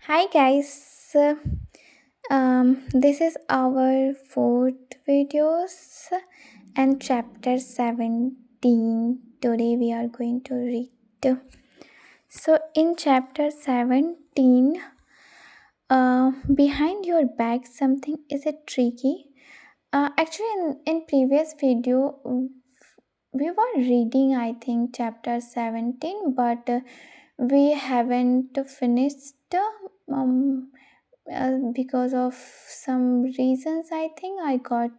Hi guys, this is our fourth videos and chapter 17. Today we are going to read. So in chapter 17, behind your back something is a tricky. Actually, in previous video we were reading I think chapter 17, but we haven't finished. Um, because of some reasons I think I got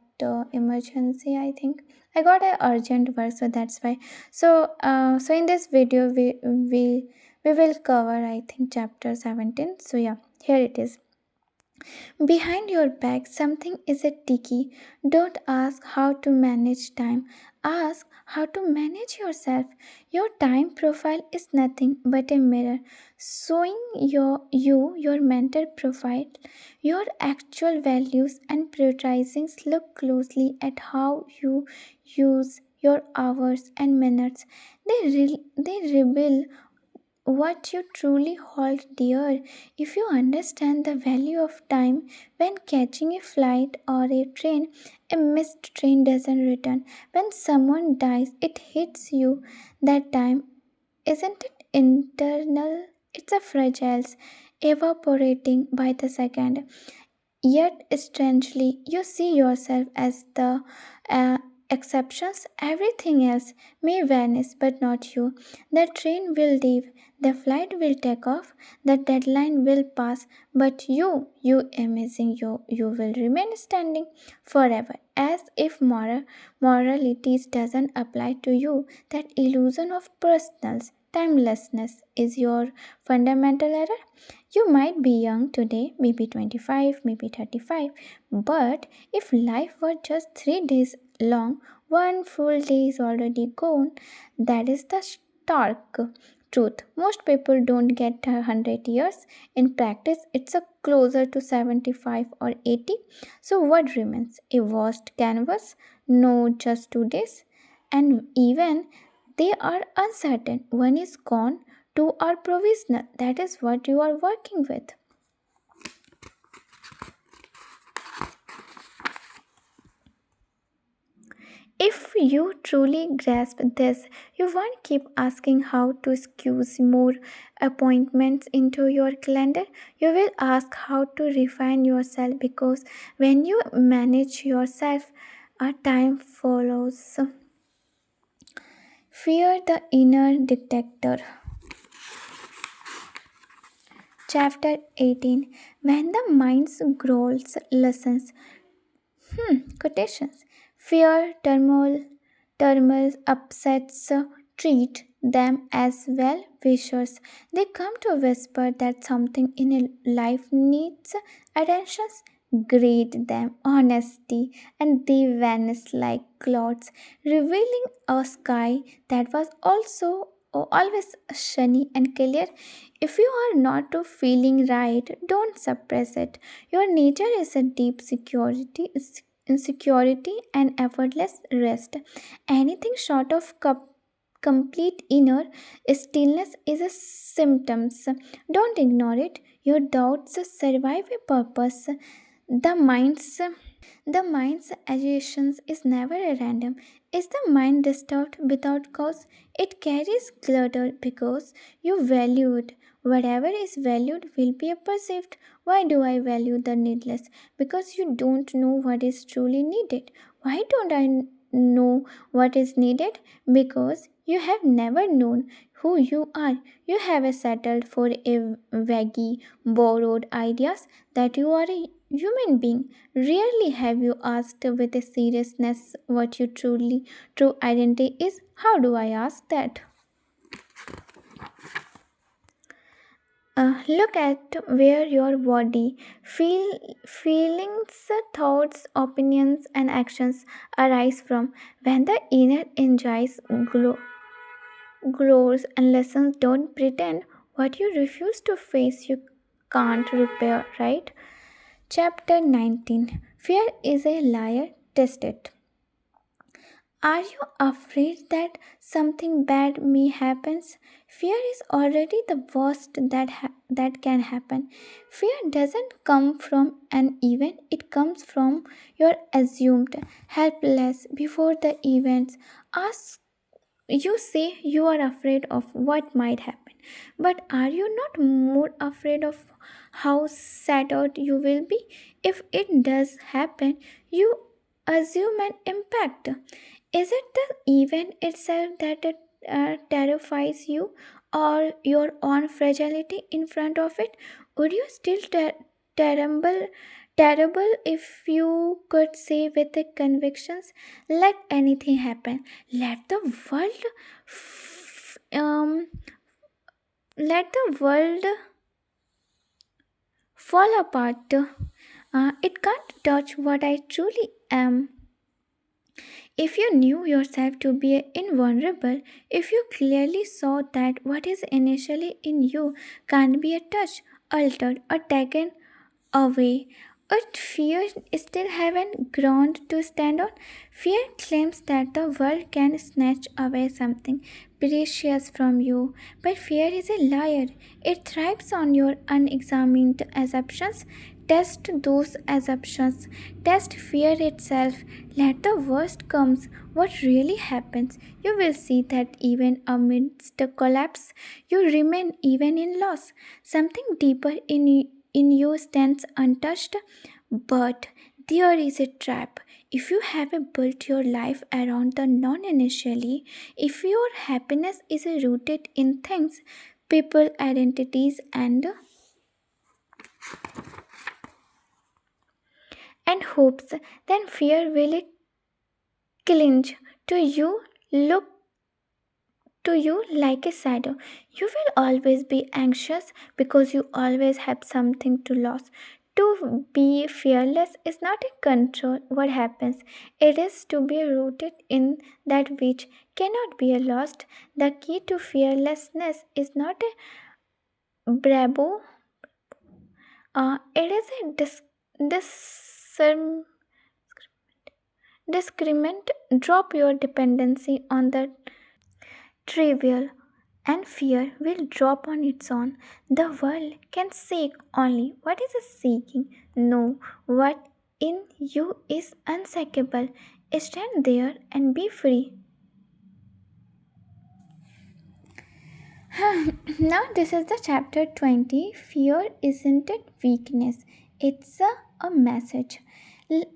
emergency. I think I got an urgent work, so that's why. So in this video we will cover I think chapter 17. So yeah, here it is. Behind your back, something is a ticky. Don't ask how to manage time. Ask how to manage yourself. Your time profile is nothing but a mirror showing your mental profile, your actual values and prioritizings. Look closely at how you use your hours and minutes. They reveal what you truly hold dear. If you understand the value of time when catching a flight or a train, a missed train doesn't return. When someone dies, it hits you. That time isn't it internal? It's a fragile, evaporating by the second. Yet, strangely, you see yourself as the uh, exceptions. Everything else may vanish, but not you. The train will leave, the flight will take off, the deadline will pass, but you amazing, you will remain standing forever, as if moralities doesn't apply to you. That illusion of personal timelessness is your fundamental error. You might be young today, maybe 25, maybe 35, but if life were just 3 days long, one full day is already gone. That is the stark truth. Most people don't get 100 years. In practice, it's a closer to 75 or 80. So, what remains? A vast canvas? No, just 2 days. And even they are uncertain. One is gone, two are provisional. That is what you are working with. If you truly grasp this, you won't keep asking how to squeeze more appointments into your calendar. You will ask how to refine yourself, because when you manage yourself, a time follows. Fear the inner dictator. Chapter 18. When the mind's growls listens. Quotations. Fear, turmoil, upsets, treat them as well wishers. They come to whisper that something in a life needs attention. Greet them honesty, and they vanish like clouds, revealing a sky that was also always sunny and clear. If you are not feeling right, don't suppress it. Your nature is a deep insecurity and effortless rest. Anything short of complete inner stillness is a symptoms. Don't ignore it. Your doubts survive a purpose. The mind's the mind's agitations is never a random. Is the mind disturbed without cause? It carries clutter because you value it. Whatever is valued will be perceived. Why do I value the needless? Because you don't know what is truly needed. Why don't I know what is needed? Because you have never known who you are. You have settled for a vague, borrowed ideas that you are a human being. Rarely have you asked with a seriousness what your truly true identity is. How do I ask that? Look at where your body, feelings, thoughts, opinions, and actions arise from. When the inner energies glows and lessons don't pretend, what you refuse to face, you can't repair, right? Chapter 19. Fear is a liar. Test it. Are you afraid that something bad may happen? Fear is already the worst that can happen. Fear doesn't come from an event, it comes from your assumed helpless before the events. Ask You say you are afraid of what might happen, but are you not more afraid of how shattered you will be if it does happen? You assume an impact. Is it the event itself that terrifies you, or your own fragility in front of it? Would you still terrible, terrible if you could say with the convictions, "Let anything happen, let the world, um, let the world fall apart. It can't touch what I truly am." If you knew yourself to be invulnerable, if you clearly saw that what is initially in you can't be touched, altered, or taken away, but fear still haven't ground to stand on. Fear claims that the world can snatch away something precious from you, but fear is a liar. It thrives on your unexamined assumptions. Test those assumptions. Test fear itself. Let the worst comes. What really happens? You will see that even amidst the collapse, you remain even in loss. Something deeper in you stands untouched, but there is a trap. If you have built your life around the non initially, if your happiness is rooted in things, people, identities, and hopes, then fear will cling to you, look to you like a shadow. You will always be anxious because you always have something to lose. To be fearless is not a control what happens. It is to be rooted in that which cannot be lost. The key to fearlessness is not a bravo. It is a discernment. Discriminant. Drop your dependency on the trivial, and fear will drop on its own. The world can seek only what is seeking. Know what in you is unshakable. Stand there and be free. Now, this is the chapter 20. Fear isn't it weakness, it's a message. L-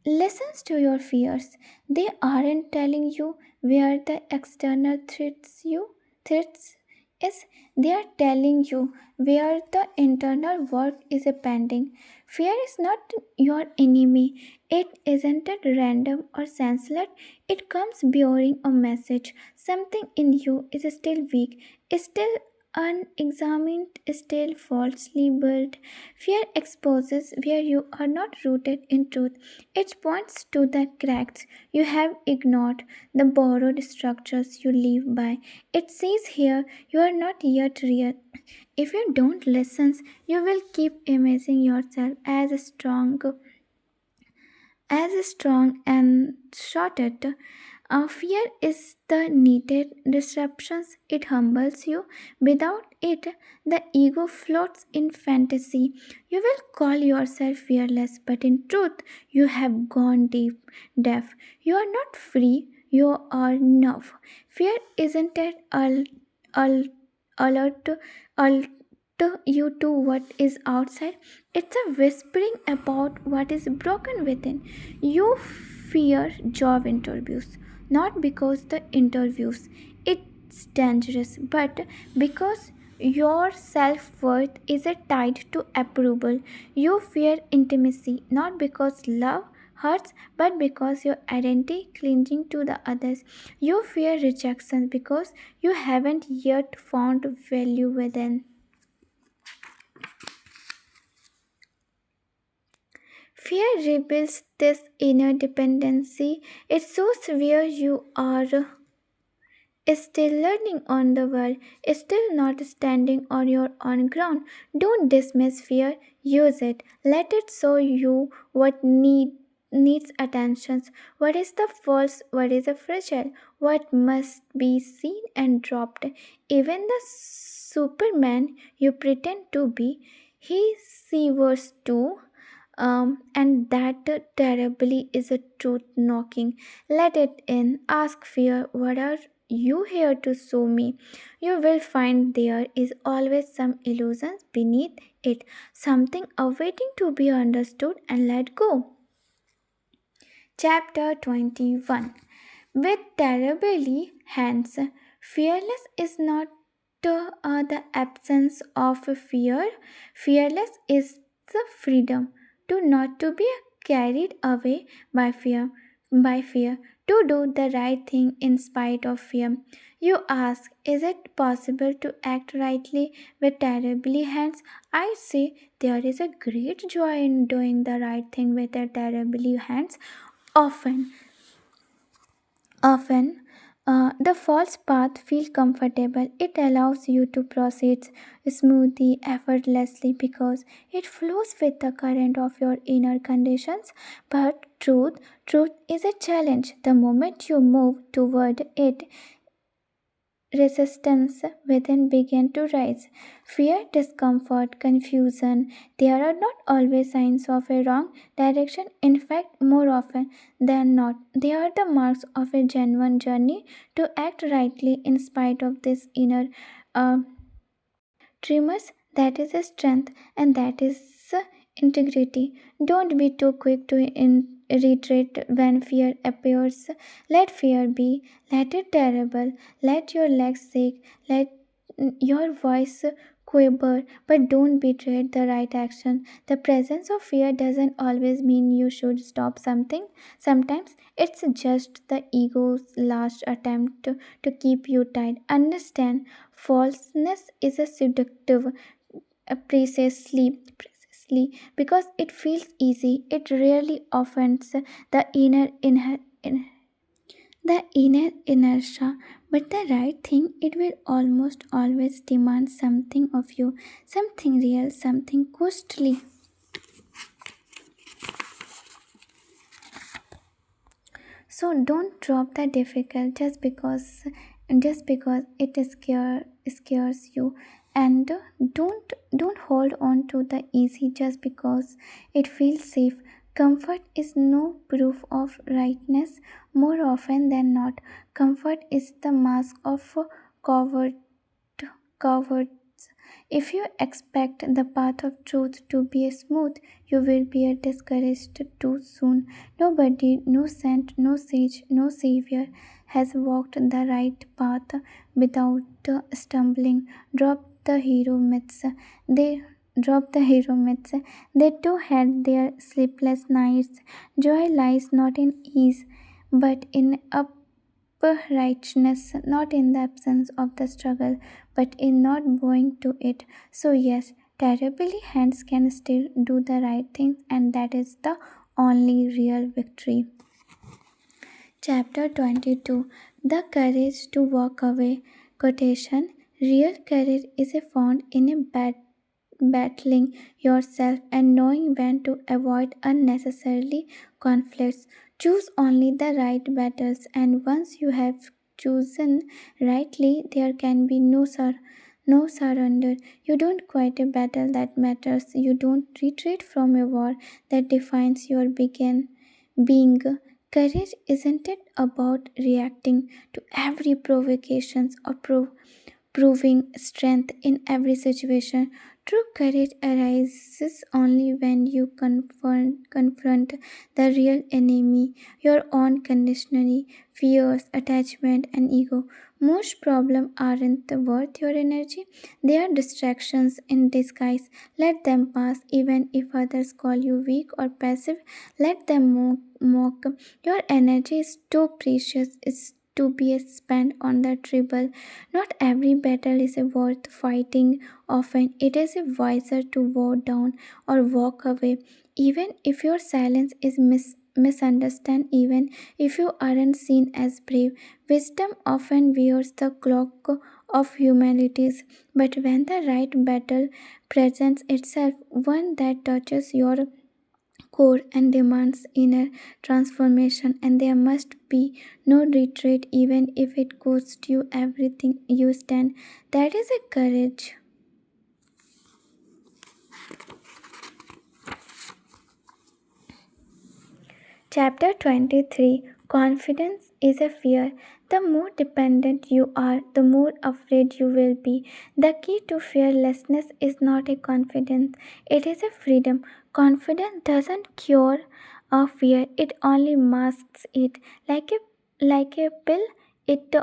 Listens to your fears. They aren't telling you where the external threats is. They are telling you where the internal work is pending. Fear is not your enemy. It isn't it random or senseless. It comes bearing a message. Something in you is still weak, still unexamined, still falsely built. Fear exposes where you are not rooted in truth. It points to the cracks you have ignored, the borrowed structures you live by. It says here, you are not yet real. If you don't listen, you will keep imagining yourself as strong and shorted. Fear is the needed disruptions. It humbles you. Without it, the ego floats in fantasy. You will call yourself fearless, but in truth, you have gone deaf. You are not free. You are numb. Fear isn't it alert alert you to what is outside. It's a whispering about what is broken within. You fear job interviews, not because the interviews it's dangerous, but because your self-worth is tied to approval. You fear intimacy, not because love hurts, but because your identity clinging to the others. You fear rejection because you haven't yet found value within. Fear reveals this inner dependency. It shows where you are still learning on the world, still not standing on your own ground. Don't dismiss fear, use it. Let it show you what need. needs attention, what is the false, what is the fragile, what must be seen and dropped. Even the Superman you pretend to be, he severs too. And that terribly is a truth knocking. Let it in. Ask fear, what are you here to show me? You will find there is always some illusions beneath it, something awaiting to be understood and let go. Chapter 21. With terribly hands, fearless is not the absence of fear. Fearless is the freedom to not to be carried away by fear, to do the right thing in spite of fear. You ask, is it possible to act rightly with terribly hands? I say there is a great joy in doing the right thing with a terribly hands. Often, often, the false path feels comfortable. It allows you to proceed smoothly, effortlessly because it flows with the current of your inner conditions. But truth is a challenge. The moment you move toward it, resistance within began to rise. Fear, discomfort, confusion, they are not always signs of a wrong direction. In fact, more often than not, they are the marks of a genuine journey to act rightly in spite of this inner uh, tremors. That is a strength and that is integrity. Don't be too quick to retreat when fear appears. Let fear be, let it terrible, let your legs shake, let your voice quiver, but don't betray the right action. The presence of fear doesn't always mean you should stop something. Sometimes it's just the ego's last attempt to keep you tied. Understand, falseness is a seductive precisely because it feels easy. It rarely offends the inner inertia, but the right thing, it will almost always demand something of you, something real, something costly. So don't drop the difficult just because it scares you, and don't hold on to the easy just because it feels safe. Comfort is no proof of rightness. More often than not, comfort is the mask of coward cowards. If you expect the path of truth to be smooth, you will be discouraged too soon. Nobody, no saint, no sage, no savior has walked the right path without stumbling. The hero myths. They drop the hero myths. They too had their sleepless nights. Joy lies not in ease, but in uprightness, not in the absence of the struggle, but in not bowing to it. So, yes, terribly hands can still do the right thing, and that is the only real victory. Chapter 22. The Courage to Walk Away. Quotation. Real courage is found in a battling yourself and knowing when to avoid unnecessarily conflicts. Choose only the right battles, and once you have chosen rightly, there can be no surrender. You don't quit a battle that matters. You don't retreat from a war that defines your being. Courage isn't it about reacting to every provocation or proving strength in every situation. True courage arises only when you confront the real enemy, your own conditioning, fears, attachment, and ego. Most problems aren't worth your energy, they are distractions in disguise. Let them pass, even if others call you weak or passive. Let them mock. Your energy is too precious. It's to be spent on the tribal. Not every battle is worth fighting. Often it is wiser to bow down or walk away, even if your silence is misunderstood, even if you aren't seen as brave. Wisdom often wears the cloak of humanities, but when the right battle presents itself, one that touches your core and demands inner transformation, and there must be no retreat even if it costs you everything you stand. That is a courage. Chapter 23. Confidence is a fear. The more dependent you are, the more afraid you will be. The key to fearlessness is not a confidence, it is a freedom. Confidence doesn't cure a fear, it only masks it. Like a pill, it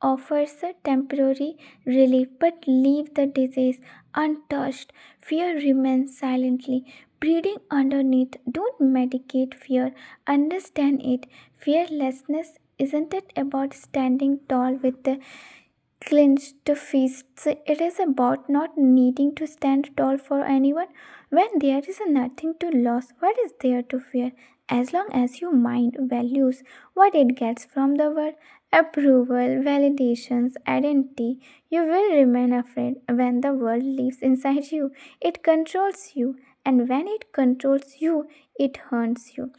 offers a temporary relief but leave the disease untouched. Fear remains silently breeding underneath. Don't medicate fear, understand it. Fearlessness isn't it about standing tall with the clenched fists. It is about not needing to stand tall for anyone. When there is nothing to lose, what is there to fear? As long as your mind values what it gets from the world, approval, validations, identity, you will remain afraid. When the world lives inside you, it controls you, and when it controls you, it haunts you.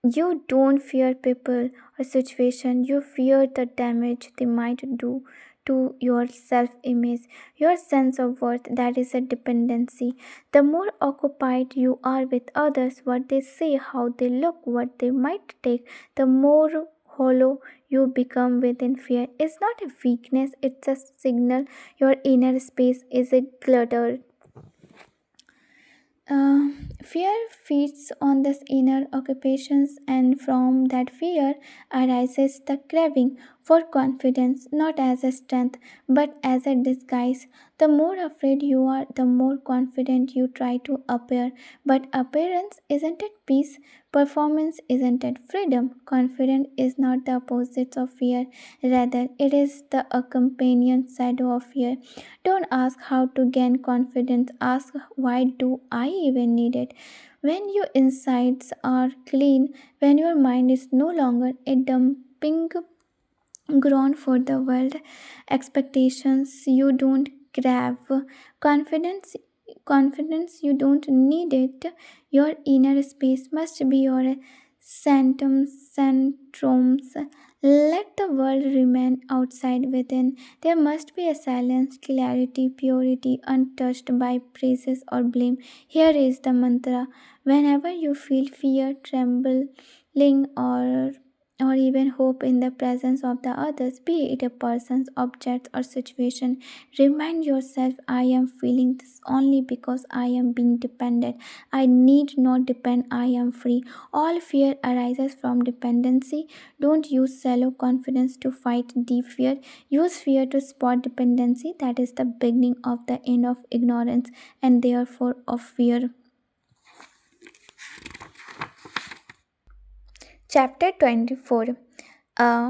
You don't fear people or situation, you fear the damage they might do to your self image, your sense of worth. That is a dependency. The more occupied you are with others, what they say, how they look, what they might take, the more hollow you become within. Fear is not a weakness, it's a signal your inner space is a cluttered. uh, Fear feeds on this inner occupations, and from that fear arises the craving for confidence, not as a strength but as a disguise. The more afraid you are, the more confident you try to appear. But appearance isn't it peace, performance isn't it freedom. Confidence is not the opposite of fear, rather, it is the accompanying shadow of fear. Don't ask how to gain confidence, ask why do I even need it? When your insides are clean, when your mind is no longer a dumping ground for the world expectations you don't grab confidence confidence you don't need it. Your inner space must be your centrums. Let the world remain outside. Within there must be a silence, clarity, purity, untouched by praises or blame. Here is the mantra. Whenever you feel fear, trembling, or even hope in the presence of the others, be it a person, object, or situation. Remind yourself, I am feeling this only because I am being dependent. I need not depend, I am free. All fear arises from dependency. Don't use shallow confidence to fight deep fear. Use fear to spot dependency. That is the beginning of the end of ignorance and therefore of fear. Chapter 24.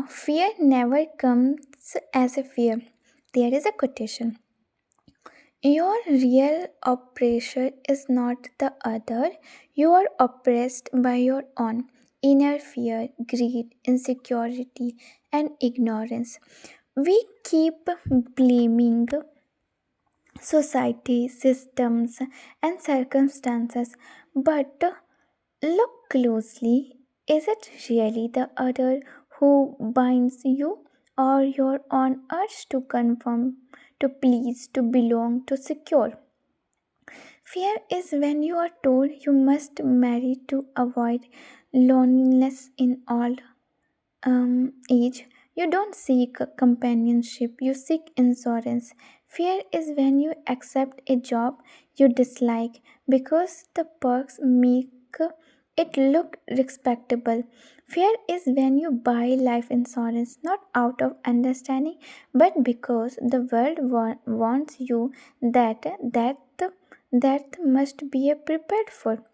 Fear never comes as a fear. There is a quotation. Your real oppressor is not the other. You are oppressed by your own inner fear, greed, insecurity, and ignorance. We keep blaming society, systems, and circumstances, but look closely. Is it really the other who binds you, or your own urge to conform, to please, to belong, to secure? Fear is when you are told you must marry to avoid loneliness in all age. You don't seek companionship, you seek insurance. Fear is when you accept a job you dislike because the perks make it look respectable. Fear is when you buy life insurance not out of understanding but because the world wants you that must be prepared for.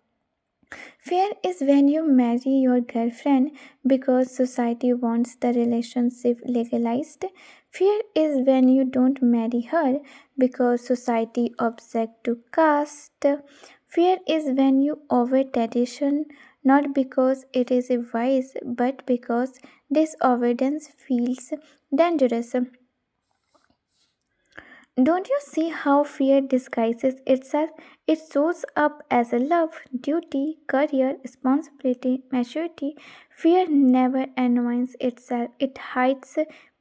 Fear is when you marry your girlfriend because society wants the relationship legalized. Fear is when you don't marry her because society objects to caste. Fear is when you obey tradition not because it is a vice but because disobedience feels dangerous. Don't you see how fear disguises itself? It shows up as a love, duty, career, responsibility, maturity. Fear never announces itself, it hides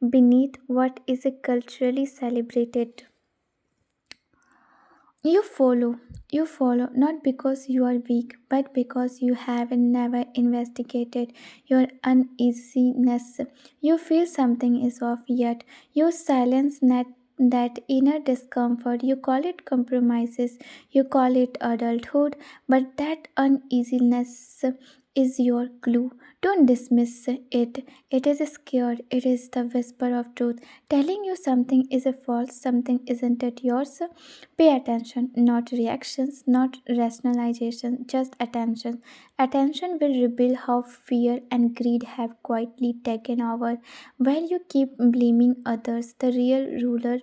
beneath what is culturally celebrated. You follow. You follow not because you are weak, but because you have never investigated your uneasiness. You feel something is off, yet you silence that inner discomfort. You call it compromises, you call it adulthood, but that uneasiness is your clue. Don't dismiss it. It is scared. It is the whisper of truth, telling you something is a false, something isn't it yours. Pay attention, not reactions, not rationalization, just attention. Attention will reveal how fear and greed have quietly taken over. While you keep blaming others, the real ruler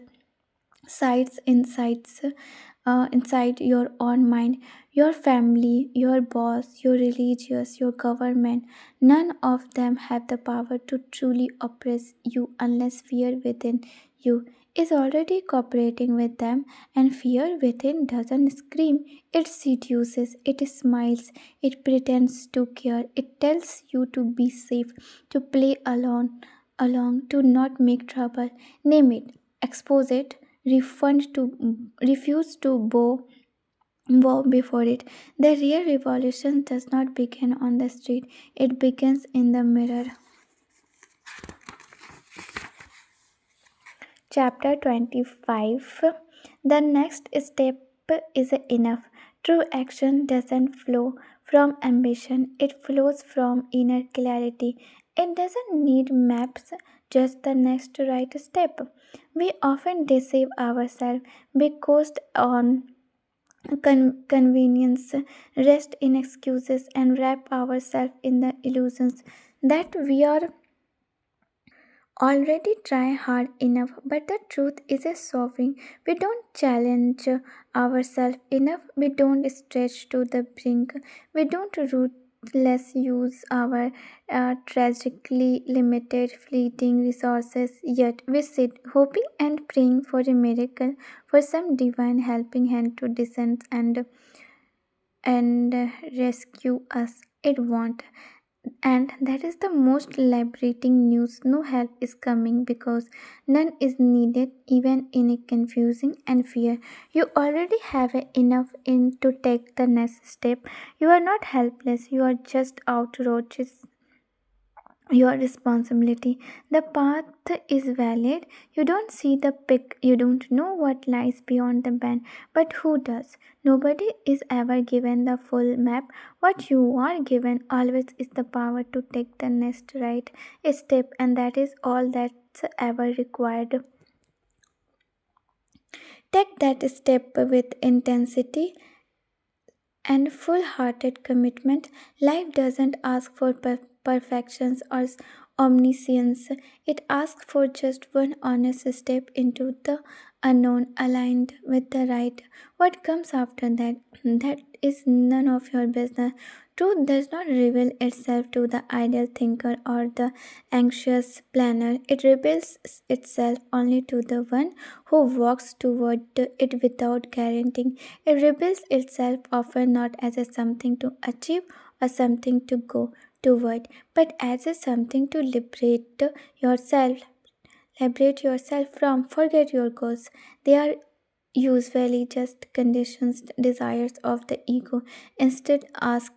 sides inside your own mind, your family, your boss, your religious, your government. None of them have the power to truly oppress you unless fear within you is already cooperating with them, and fear within doesn't scream, it seduces, it smiles, it pretends to care, it tells you to be safe, to play along, to not make trouble. Name it, expose it, refuse to bow before it. The real revolution does not begin on the street, it begins in the mirror. Chapter 25. The next step is enough. True action doesn't flow from ambition, it flows from inner clarity. It doesn't need maps, just the next right step. We often deceive ourselves because on convenience, rest in excuses, and wrap ourselves in the illusions that we are already try hard enough. But the truth is a solving. We don't challenge ourselves enough, we don't stretch to the brink, we don't ruthless use our tragically limited fleeting resources, yet we sit hoping and praying for a miracle, for some divine helping hand to descend and rescue us. It won't. And that is the most liberating news. No help is coming because none is needed, even in a confusing and fear. You already have enough in to take the next step. You are not helpless, you are just outrageous your responsibility. The path is valid. You don't see the pick, you don't know what lies beyond the bend, but who does? Nobody is ever given the full map. What you are given always is the power to take the next right step, and that is all that's ever required. Take that step with intensity and full hearted commitment. Life doesn't ask for perfections or omniscience, it asks for just one honest step into the unknown, aligned with the right. What comes after that? That is none of your business. Truth does not reveal itself to the idle thinker or the anxious planner. It reveals itself only to the one who walks toward it without guaranteeing. It reveals itself often not as a something to achieve or something to go toward, but as a something to yourself. Liberate yourself from. Forget your goals. They are usually just conditions, desires of the ego. Instead, ask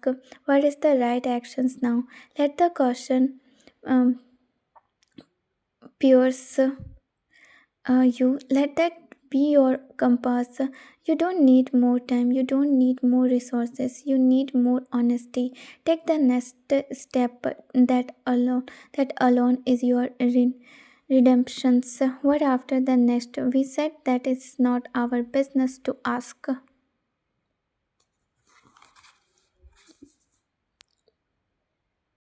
what is the right actions now. Let the caution um, pierce you. Let that be your compass. You don't need more time, you don't need more resources, you need more honesty. Take the next step. That alone is your redemptions. What after the next? We said that it's not our business to ask.